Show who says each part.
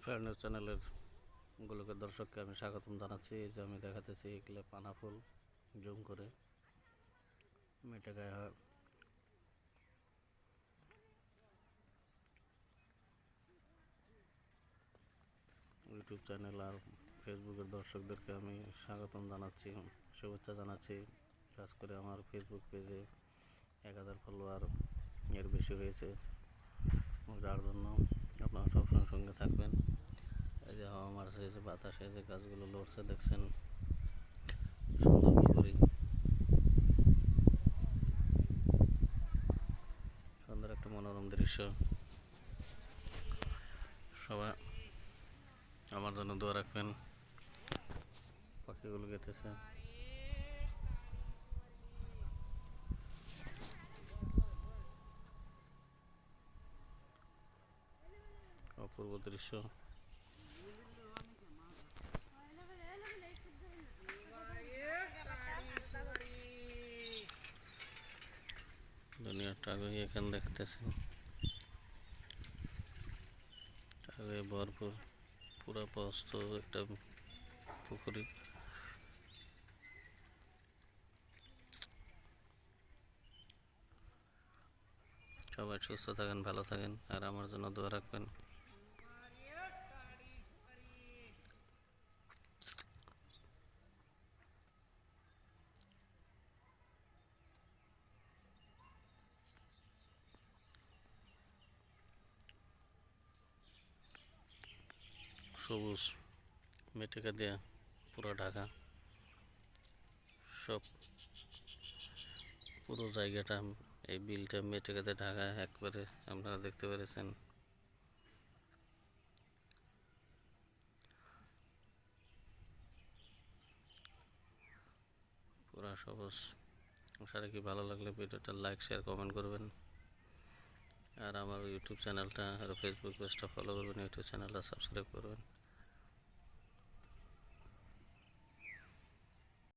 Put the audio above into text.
Speaker 1: Fair news চ্যানেলের গোলকের দর্শককে আমি স্বাগতম জানাচ্ছি। এই যে আমি দেখাতেছি এগুলো পানা ফুল জুম করে মেটে গায়ে হয়। ইউটিউব চ্যানেল আর ফেসবুকের দর্শকদেরকে আমি স্বাগতম জানাচ্ছি, শুভেচ্ছা জানাচ্ছি। কাজ করে আমার ফেসবুক পেজে 1000 ফলোয়ার এর বেশি হয়েছে, যার জন্য আপনারা সবসময় সঙ্গে থাকবেন। এই যে হাওয়া মারছে, এই যে বাতাসে যে গাছগুলো লড়ছে দেখছেন, সুন্দর পুকুরি, সুন্দর একটা মনোরম দৃশ্য। সবাই আমার জন্য দোয়া রাখবেন। পাখিগুলো গেতেছে, অপূর্ব দৃশ্য। দুনিয়ার টাকা এখানে দেখতেছেন, টাকায় ভরপুর, পুরা প্রস্ত একটা পুকুরি। সবাই সুস্থ থাকেন, ভালো থাকেন, আর আমার জন্য দোয়া রাখবেন। সবুজ মেটেকা দেয়া পুরো ঢাকা, সব পুরো জায়গাটা, এই বিলটা মেটেকাতে ঢাকা একবারে আপনারা দেখতে পেরেছেন। পুরা সবুজ। সারা কি ভালো লাগলে ভিডিওটা লাইক, শেয়ার, কমেন্ট করবেন। আর আমার ইউটিউব চ্যানেলটা আর ফেসবুক পেজটা ফলো করবেন, ইউটিউব চ্যানেলটা সাবস্ক্রাইব করবেন।